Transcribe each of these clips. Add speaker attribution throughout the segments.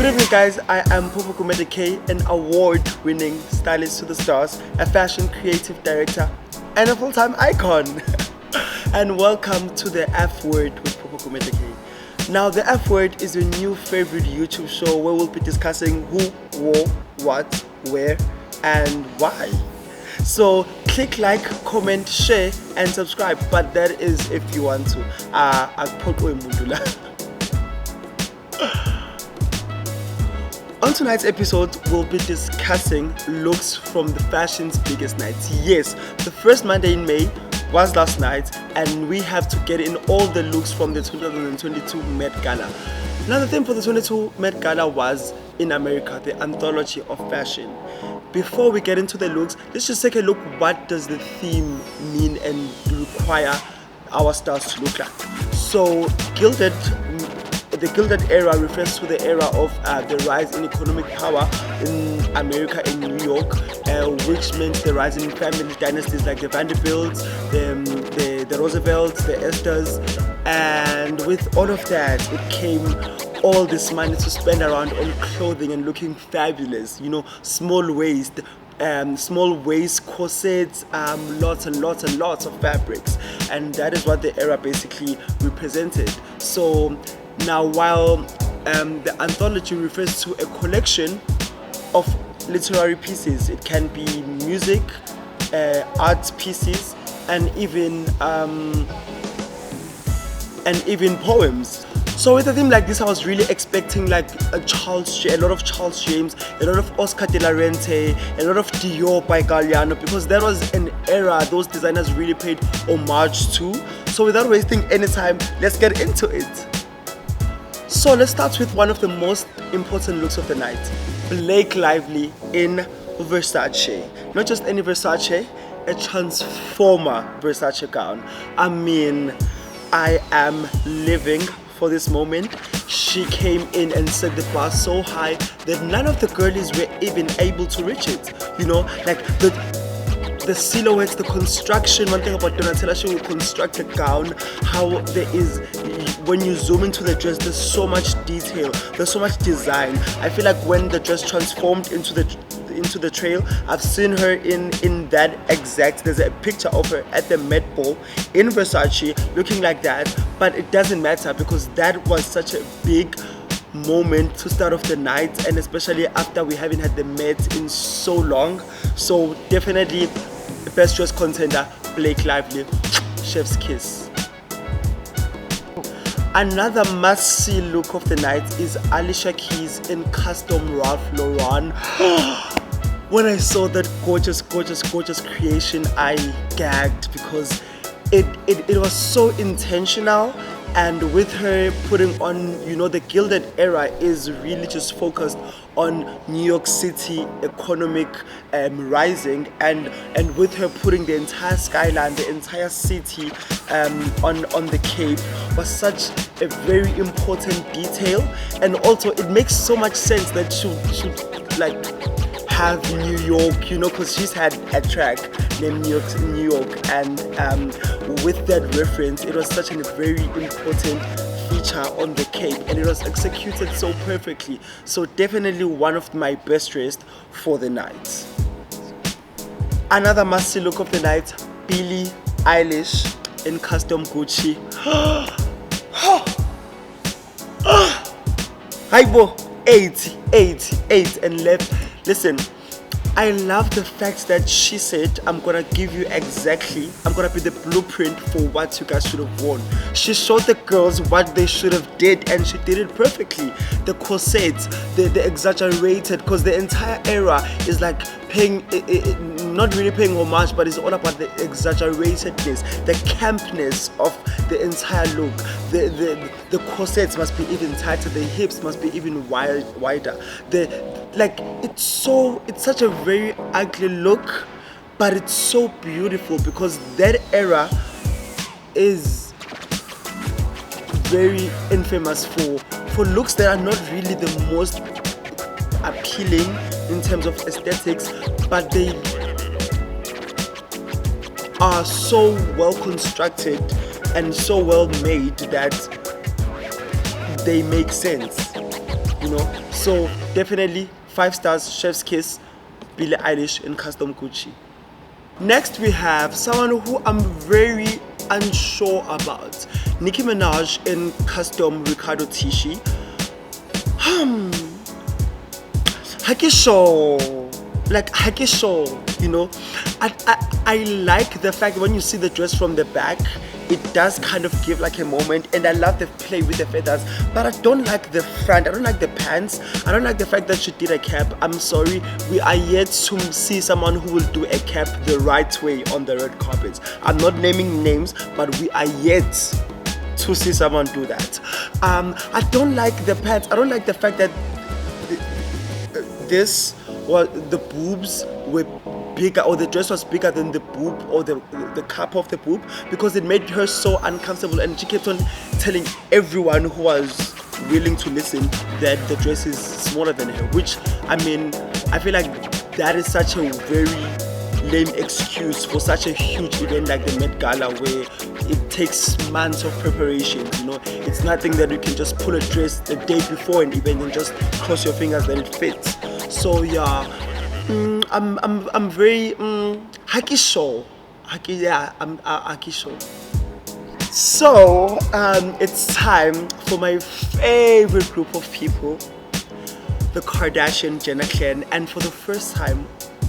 Speaker 1: evening, guys. I am Phupho Gumede K, an award-winning stylist to the stars, a fashion creative director, and a full-time icon. And welcome to the F Word with Phupho Gumede K. Now, the F Word is your new favorite YouTube show where we'll be discussing who, what, where, and why. So click like, comment, share, and subscribe. But that is if you want to. On tonight's episode, we'll be discussing looks from the fashion's biggest nights. Yes, the first Monday in May was last night, and we have to get in all the looks from the 2022 Met Gala. Now, the theme for the 22 Met Gala was, in America, the anthology of fashion. Before we get into the looks, let's just take a look. What does the theme mean and require our stars to look like? So, the Gilded Era refers to the era of the rise in economic power in America and New York, which meant the rise in family dynasties like the Vanderbilts, the Roosevelts, the Esters, and with all of that, it came all this money to spend around on clothing and looking fabulous. You know, small waist, corsets, lots and lots of fabrics, and that is what the era basically represented. So now, while the anthology refers to a collection of literary pieces, it can be music, art pieces, and even poems. So with a theme like this, I was really expecting like a lot of Charles James, a lot of Oscar de la Renta, a lot of Dior by Galliano, because that was an era those designers really paid homage to. So without wasting any time, let's get into it. So let's start with one of the most important looks of the night. Blake Lively in Versace. Not just any Versace, a Transformer Versace gown. I mean, I am living for this moment. She came in and set the bar so high that none of the girlies were even able to reach it. You know, like the silhouettes, the construction. One thing about Donatella, she will construct a gown, how there is, when you zoom into the dress, there's so much detail, there's so much design. I feel like when the dress transformed into the trail, I've seen her in that exact, there's a picture of her at the Met Ball in Versace looking like that, but it doesn't matter because that was such a big moment to start off the night, and especially after we haven't had the Met in so long. So definitely best dress contender, Blake Lively, chef's kiss. Another must-see look of the night is Alicia Keys in custom Ralph Lauren. When I saw that gorgeous creation, I gagged because it was so intentional. And with her putting on, you know, the Gilded Era is really just focused on New York City economic rising, and with her putting the entire skyline, the entire city on the Cape was such a very important detail. And also it makes so much sense that she like have New York, you know, because she's had a track named New York, and with that reference, it was such a very important feature on the Cape, and it was executed so perfectly. So definitely one of my best dressed for the night. Another must-see look of the night, Billie Eilish in custom Gucci. Haibo, 8 and left. Listen, I love the fact that she said, I'm gonna give you exactly, I'm gonna be the blueprint for what you guys should have worn. She showed the girls what they should have did, and she did it perfectly. The corsets, the exaggerated, because the entire era is like paying, not really paying homage, but it's all about the exaggeratedness, the campness of the entire look. The corsets must be even tighter, the hips must be even wider. It's such a very ugly look, but it's so beautiful because that era is very infamous for looks that are not really the most appealing in terms of aesthetics, but they are so well constructed and so well made that they make sense. you know. So definitely 5 stars, chef's kiss, Billie Eilish in custom Gucci. Next we have someone who I'm very unsure about, Nicki Minaj in custom Riccardo Tisci. Hakisho, you know. I like the fact when you see the dress from the back, it does kind of give like a moment, and I love the play with the feathers, but I don't like the front, I don't like the pants, I don't like the fact that she did a cap. I'm sorry, we are yet to see someone who will do a cap the right way on the red carpet. I'm not naming names, but we are yet to see someone do that. I don't like the pants, I don't like the fact that the boobs were bigger, or the dress was bigger than the boob, or the cup of the boob, because it made her so uncomfortable, and she kept on telling everyone who was willing to listen that the dress is smaller than her, which, I mean, I feel like that is such a very lame excuse for such a huge event like the Met Gala, where it takes months of preparation, you know. It's nothing that you can just pull a dress the day before an event and just cross your fingers that it fits. So yeah, I'm very hakisho. I'm hakisho. So it's time for my favorite group of people, the Kardashian Jenner clan, and for the first time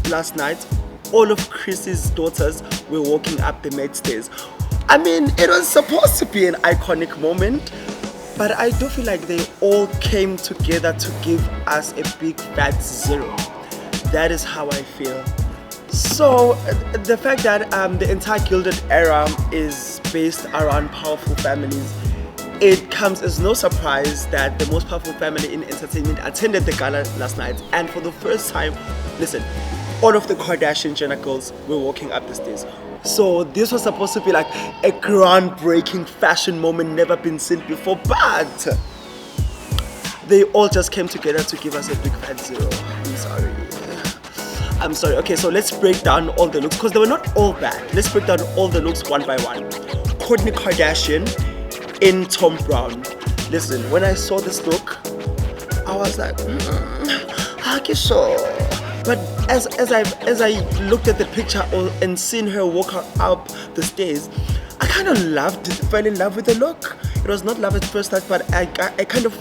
Speaker 1: last night, all of Kris's daughters were walking up the Met stairs. I mean, it was supposed to be an iconic moment, but I do feel like they all came together to give us a big fat zero. That is how I feel. So the fact that the entire Gilded era is based around powerful families, it comes as no surprise that the most powerful family in entertainment attended the gala last night, and for the first time, listen, all of the Kardashian Jenner girls were walking up the stairs. So this was supposed to be like a groundbreaking fashion moment never been seen before, but they all just came together to give us a big fat zero. I'm sorry. Okay, so let's break down all the looks, because they were not all bad. Let's break down all the looks one by one. Kourtney Kardashian in Tom Brown. Listen, when I saw this look, I was like, Hakisho. But as I looked at the picture and seen her walk up the stairs, I kind of fell in love with the look. It was not love at first sight, but I kind of,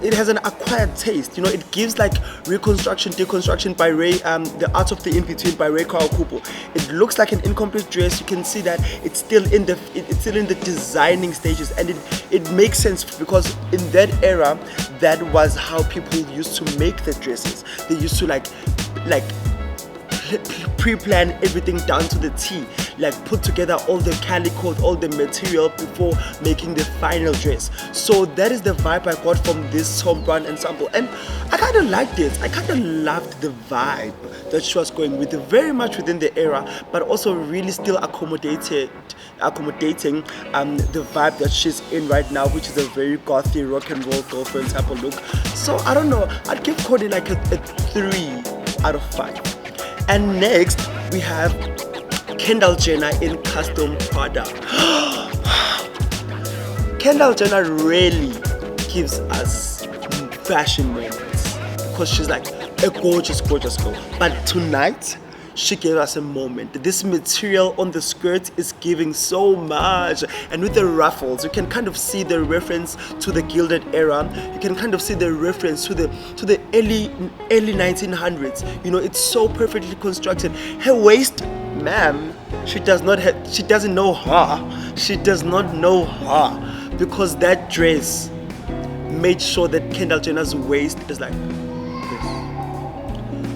Speaker 1: it has an acquired taste. You know, it gives like reconstruction, deconstruction by Ray, the art of the in-between by Ray Kawakubo. It looks like an incomplete dress. You can see that it's still in the designing stages, and it makes sense, because in that era, that was how people used to make the dresses. They used to like pre-plan everything down to the T, like put together all the calico, all the material before making the final dress. So that is the vibe I got from this Tom Brown ensemble, and I kind of liked it. I kind of loved the vibe that she was going with, very much within the era, but also really still accommodating the vibe that she's in right now, which is a very gothy rock and roll girlfriend type of look. So I don't know, I'd give Kourtney like a 3 out of 5. And next we have Kendall Jenner in custom Prada. Kendall Jenner really gives us fashion moments, because she's like a gorgeous girl. But tonight, she gave us a moment. This material on the skirt is giving so much, and with the ruffles, you can kind of see the reference to the Gilded era. You can kind of see the reference to the early 1900s. You know, it's so perfectly constructed. Her waist, ma'am, she doesn't know her, because that dress made sure that Kendall Jenner's waist is like this.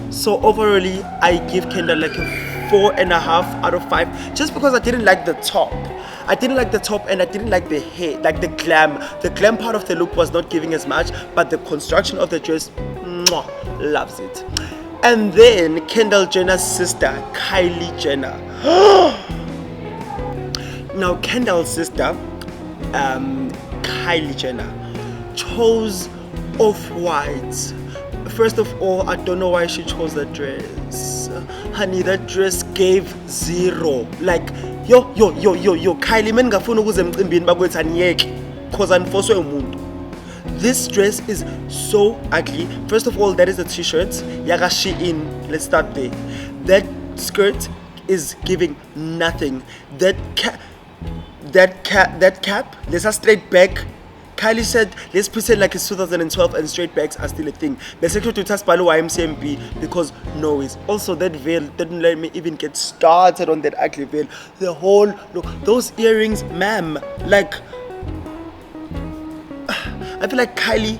Speaker 1: So overall, I give Kendall like a 4.5 out of 5, just because I didn't like the top. And I didn't like the hair, like the glam. The glam part of the look was not giving as much, but the construction of the dress, loves it. And then Kendall Jenner's sister, Kylie Jenner. Now Kendall's sister, Kylie Jenner, chose off-white. First of all, I don't know why she chose that dress. Honey, that dress gave 0. Like, yo, Kylie, men ngafuna ukuze emcimbini bakwethu aniyeke, cause anifoswe umuntu. This dress is so ugly. First of all, that is a t-shirt. Yaga Shein. Let's start there. That skirt is giving nothing. That cap. There's a straight back. Kylie said, let's pretend like it's 2012 and straight backs are still a thing. Basically, to test YMCMB because no ways. Also, that veil didn't let me even get started on that ugly veil. The whole look, those earrings, ma'am. Like, I feel like Kylie,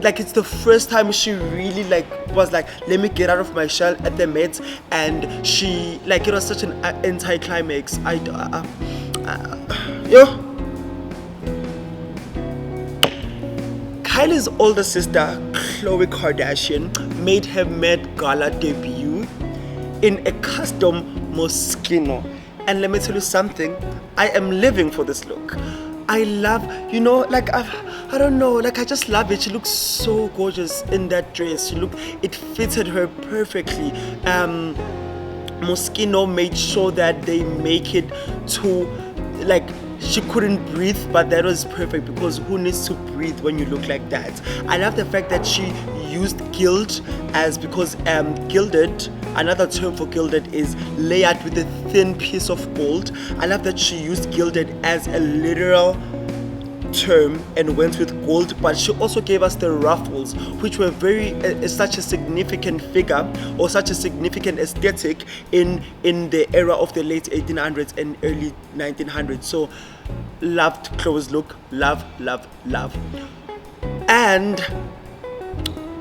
Speaker 1: like it's the first time she really like was like, let me get out of my shell at the Met, and she like it was such an anti-climax. Yo. Kylie's older sister, Khloe Kardashian, made her Met Gala debut in a custom Moschino. And let me tell you something, I am living for this look. I love, like, I don't know, like I just love it. She looks so gorgeous in that dress. It fitted her perfectly. Moschino made sure that they make it to, like, she couldn't breathe, but that was perfect because who needs to breathe when you look like that? I love the fact that she used gilt because gilded, another term for gilded is layered with a thin piece of gold. I love that she used gilded as a literal term and went with gold, but she also gave us the ruffles, which were such a significant figure or such a significant aesthetic in the era of the late 1800s and early 1900s. So loved Khloe's look, love. And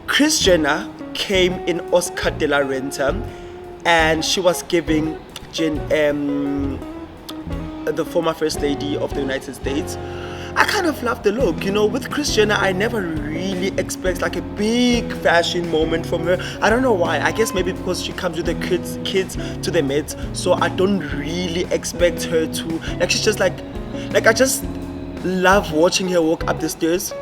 Speaker 1: Kris Jenner came in Oscar de la Renta, and she was giving the former First Lady of the United States. I kind of love the look, with Kris Jenner. I never really expect like a big fashion moment from her. I don't know why. I guess maybe because she comes with the kids to the Met, so I don't really expect her to, like, she's just like I just love watching her walk up the stairs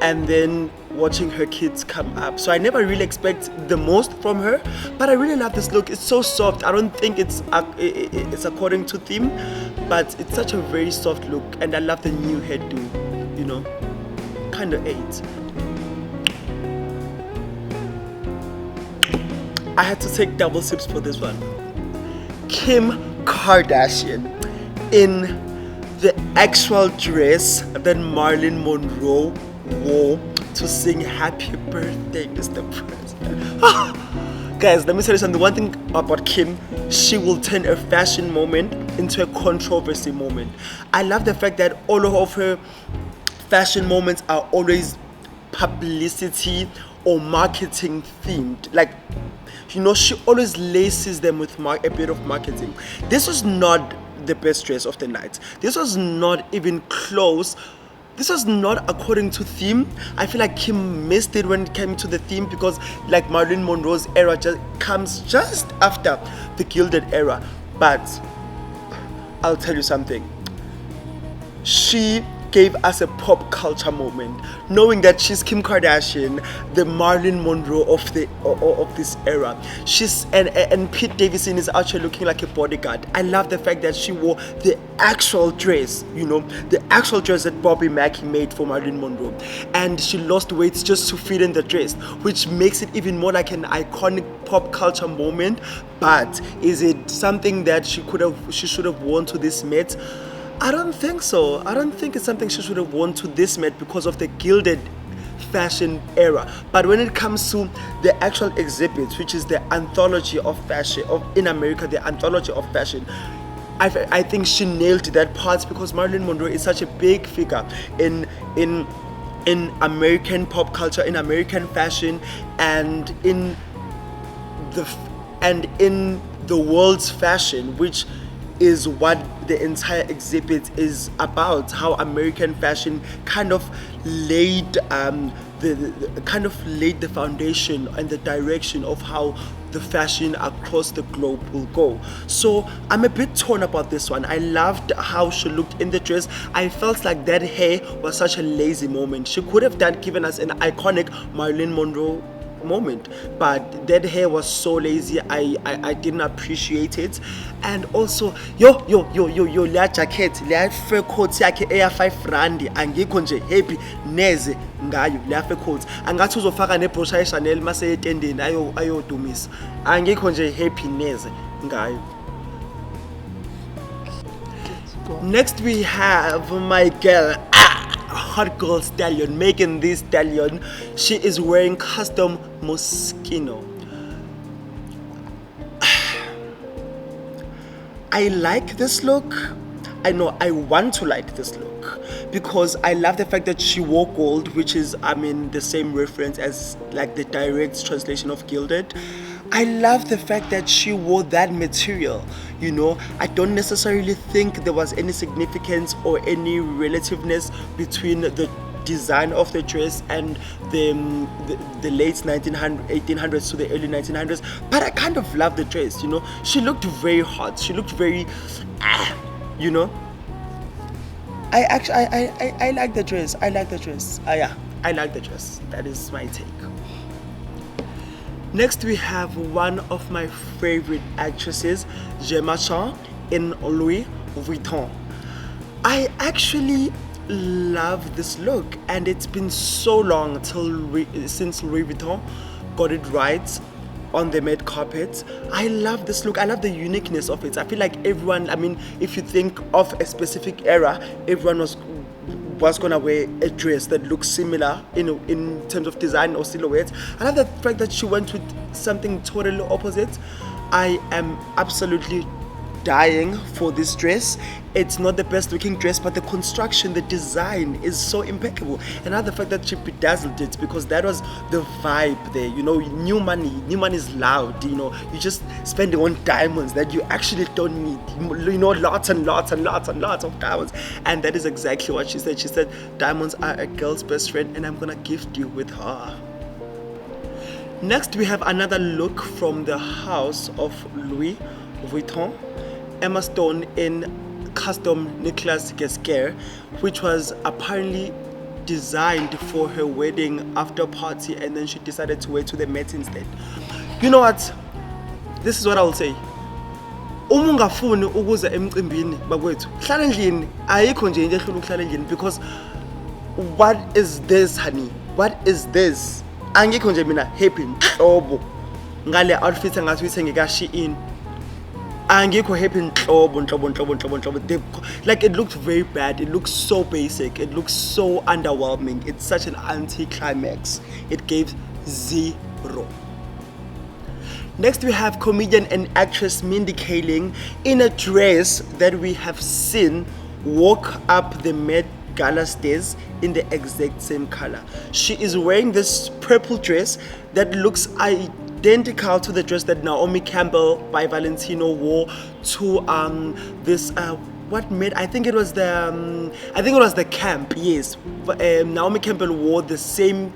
Speaker 1: and then watching her kids come up. So I never really expect the most from her, but I really love this look. It's so soft. I don't think it's according to theme, but it's such a very soft look, and I love the new hairdo, kind of aids. I had to take double sips for this one. Kim Kardashian in the actual dress that Marilyn Monroe wore to sing Happy Birthday, Mr. President. Guys, let me tell you something. One thing about Kim, she will turn a fashion moment into a controversy moment. I love the fact that all of her fashion moments are always publicity or marketing themed. Like, she always laces them with a bit of marketing. This was not the best dress of the night. This was not even close. This was not according to theme. I feel like Kim missed it when it came to the theme because like Marilyn Monroe's era comes just after the gilded era. But I'll tell you something. She gave us a pop culture moment, knowing that she's Kim Kardashian, the Marilyn Monroe of this era. And Pete Davidson is actually looking like a bodyguard. I love the fact that she wore the actual dress, the actual dress that Bobby Mackey made for Marilyn Monroe, and she lost weight just to fit in the dress, which makes it even more like an iconic pop culture moment. But is it something that she should have worn to this Met? I don't think so. I don't think it's something she should have worn to this Met because of the gilded fashion era. But when it comes to the actual exhibit, which is the anthology of fashion in America, the anthology of fashion, I think she nailed that part because Marilyn Monroe is such a big figure in American pop culture, in American fashion, and in the world's fashion, which is what the entire exhibit is about. How American fashion kind of laid the foundation and the direction of how the fashion across the globe will go. So I'm a bit torn about this one. I loved how she looked in the dress. I felt like that hair was such a lazy moment. She could have given us an iconic Marilyn Monroe moment. But that hair was so lazy. I didn't appreciate it. And also leya jacket, leya fur coat yakhe eya 5 rand, angikho nje happy neze ngayo leya fur coat. Angathi uzofaka nebrochure Chanel mase etendeni ayodumisa. Angikho nje happy neze ngayo. Next we have my girl, hot girl stallion, Megan Thee Stallion. She is wearing custom Moschino. I like this look. I know I want to like this look because I love the fact that she wore gold, which is, I mean, the same reference as like the direct translation of gilded. I love the fact that she wore that material, you know. I don't necessarily think there was any significance or any relativeness between the design of the dress and the late 1800s to the early 1900s, but I kind of love the dress, you know. She looked very hot. She looked very, you know. I like the dress. I like the dress. Yeah, I like the dress. That is my take. Next we have one of my favorite actresses, Gemma Chan in Louis Vuitton. I actually love this look, and it's been so long since Louis Vuitton got it right on the red carpet. I love this look. I love the uniqueness of it. I feel like everyone, I mean, if you think of a specific era, everyone was gonna wear a dress that looks similar in terms of design or silhouette. I love the fact that she went with something totally opposite. I am absolutely dying for this dress. It's not the best looking dress, but the construction, the design is so impeccable. And now the fact that she bedazzled it, because that was the vibe there, you know. New money is loud, you know. You just spending on diamonds that you actually don't need, you know, lots and lots of diamonds. And that is exactly what she said. She said diamonds are a girl's best friend, and I'm gonna gift you with her. Next we have another look from the house of Louis Vuitton. Emma Stone in custom Nicolas Gesquer, which was apparently designed for her wedding after party, and then she decided to wear to the Met instead. You know what? This is what I will say. Uma ungafuni ukuza emcimbini bakwethu, hlala endlini. Ayikho nje into ehlula ukuhlala endlini, because what is this, honey? What is this? Angikho nje mina happy nhlobo ngale outfit engathi uyithenge ka Shein. Angikho happy nhlobo. Like, it looked very bad. It looks so basic. It looks so underwhelming. It's such an anti-climax. It gave 0. Next we have comedian and actress Mindy Kaling in a dress that we have seen walk up the Met Gala stairs in the exact same color. She is wearing this purple dress that looks identical to the dress that Naomi Campbell by Valentino wore to this what made, I think it was the camp. Yes, Naomi Campbell wore the same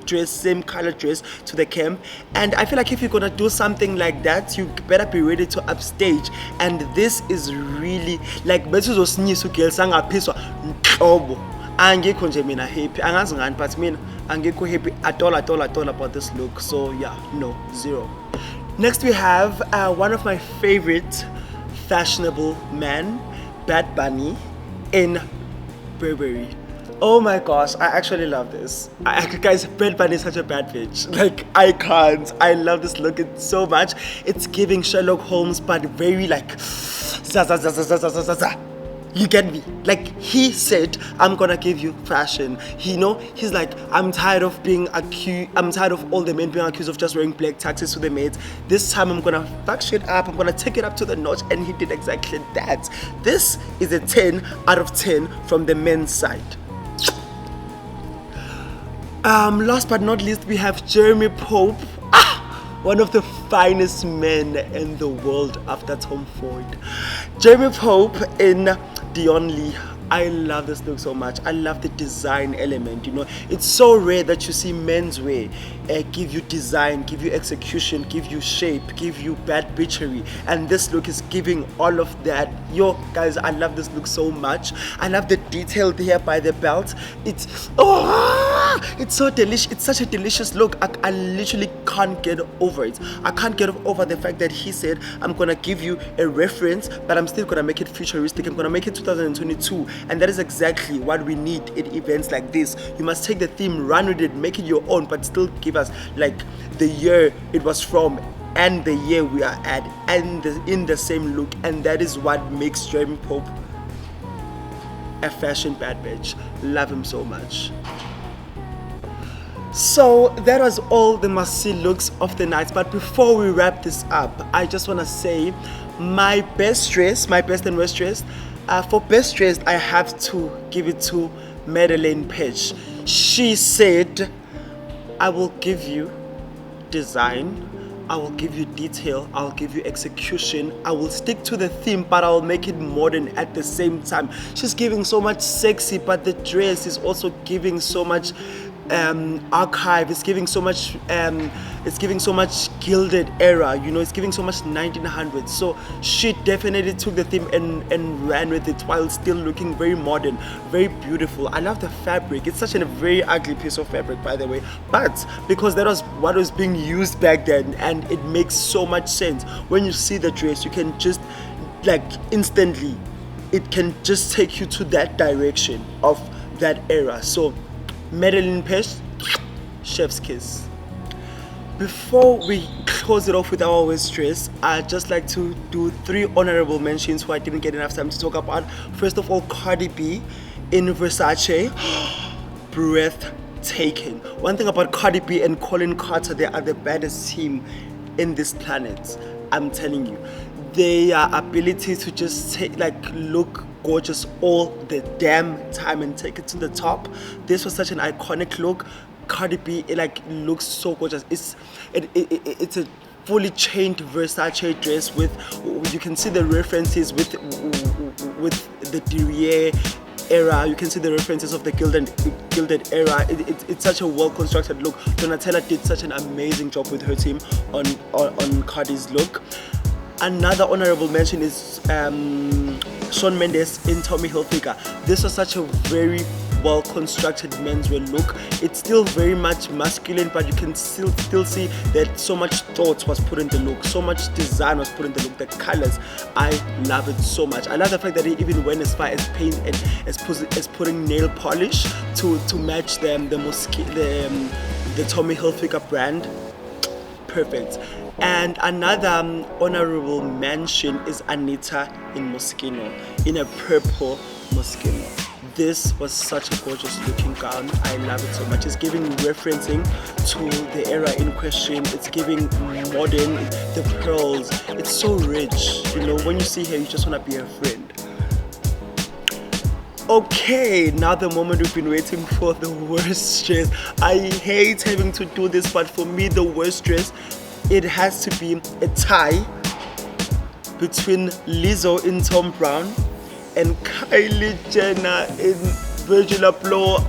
Speaker 1: color dress to the camp, and I feel like if you're gonna do something like that, you better be ready to upstage. And this is really like angikho nje mina happy, angazi ngani, but mina angikho happy at all about this look. So yeah, no, 0. Next we have one of my favorite fashionable men, Bad Bunny in Burberry. Oh my gosh, I actually love this. Guys, Bad Bunny is such a bad bitch. Like, I can't. I love this look so much. It's giving Sherlock Holmes, but very like za. You get me? Like, he said, I'm gonna give you fashion. You know, he's like, I'm tired of all the men being accused of just wearing black taxis to the maids. This time I'm gonna fuck shit up. I'm gonna take it up to the notch, and he did exactly that. This is a 10 out of 10 from the men's side. Last but not least, we have Jeremy Pope. One of the finest men in the world after Tom Ford. Jeremy Pope in Dion Lee. I love this look so much. I love the design element, you know. It's so rare that you see menswear give you design, give you execution, give you shape, give you bad bitchery. And this look is giving all of that. Yo, guys, I love this look so much. I love the detail here by the belt. It's, oh! it's so delicious. It's such a delicious look. I literally can't get over it. I can't get over the fact that he said, I'm gonna give you a reference, but I'm still gonna make it futuristic. I'm gonna make it 2022, and that is exactly what we need at events like this. You must take the theme, run with it, make it your own, but still give us like the year it was from and the year we are at, and in the same look. And that is what makes Jeremy Pope a fashion bad bitch. Love him so much. So that was all the must-see looks of the night. But before we wrap this up, I just want to say my best and worst dress. For best dressed, I have to give it to Madelaine Petsch. She said, I will give you design, I will give you detail, I'll give you execution, I will stick to the theme, but I'll make it modern at the same time. She's giving so much sexy, but the dress is also giving so much archive. It's giving so much gilded era, you know, it's giving so much 1900s. So she definitely took the theme and ran with it while still looking very modern, very beautiful. I love the fabric. It's such a very ugly piece of fabric, by the way, but because that was what was being used back then, and it makes so much sense. When you see the dress, you can just like instantly, it can just take you to that direction of that era. So Madelaine Petsch, chef's kiss. Before we close it off with our worst dress, I'd just like to do 3 honorable mentions who I didn't get enough time to talk about. First of all, Cardi B in Versace, breathtaking. One thing about Cardi B and Colin Carter, they are the baddest team in this planet. I'm telling you, their ability to just look gorgeous all the damn time and take it to the top. This was such an iconic look. Cardi B, it looks so gorgeous. It's a fully chained Versace dress with, you can see the references with the derriere era. You can see the references of the gilded era. It's such a well constructed look. Donatella did such an amazing job with her team on Cardi's look. Another honorable mention is Shawn Mendes in Tommy Hilfiger. This was such a very well constructed menswear look. It's still very much masculine, but you can still see that so much thought was put in the look, so much design was put in the look, the colors. I love it so much. I love the fact that he even went as far as paint and as putting nail polish to match the Tommy Hilfiger brand. Perfect. And another honorable mention is Anita in Moschino, in a purple Moschino. This was such a gorgeous looking gown. I love it so much. It's giving referencing to the era in question. It's giving modern, the pearls. It's so rich. You know, when you see her, you just want to be her friend. Okay, now the moment we've been waiting for, the worst dress. I hate having to do this, but for me, the worst dress, it has to be a tie between Lizzo in Tom Brown and Kylie Jenner in Virgil Abloh.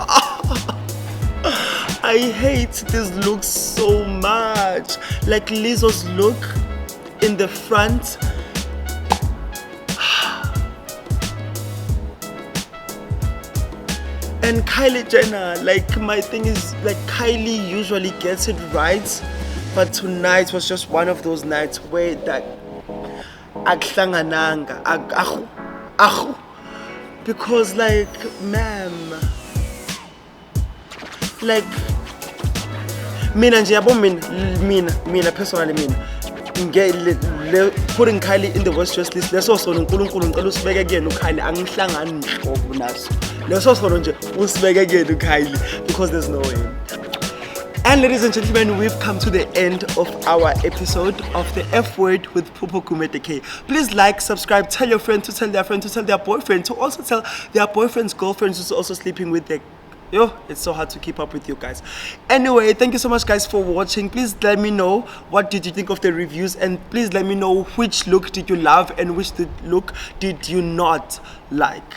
Speaker 1: I hate this look so much. Like Lizzo's look in the front, and Kylie Jenner, like, my thing is, like, Kylie usually gets it right, but tonight was just one of those nights where that akuhlangananga, because, like, ma'am, like, mina personally, putting Kylie in the worst dress list, leso sono uNkulunkulu ngicela usibeke kuyena uKylie, angihlangani nhlobo naso. Leso sono nje usibeke kuyena uKylie, because there's no way. And ladies and gentlemen, we've come to the end of our episode of the F Word with Phupho Gumede K. Please like, subscribe, tell your friend to tell their friend to tell their boyfriend to also tell their boyfriend's girlfriend who's also sleeping with their... Yo, it's so hard to keep up with you guys. Anyway, thank you so much, guys, for watching. Please let me know what did you think of the reviews, and please let me know which look did you love and which look did you not like.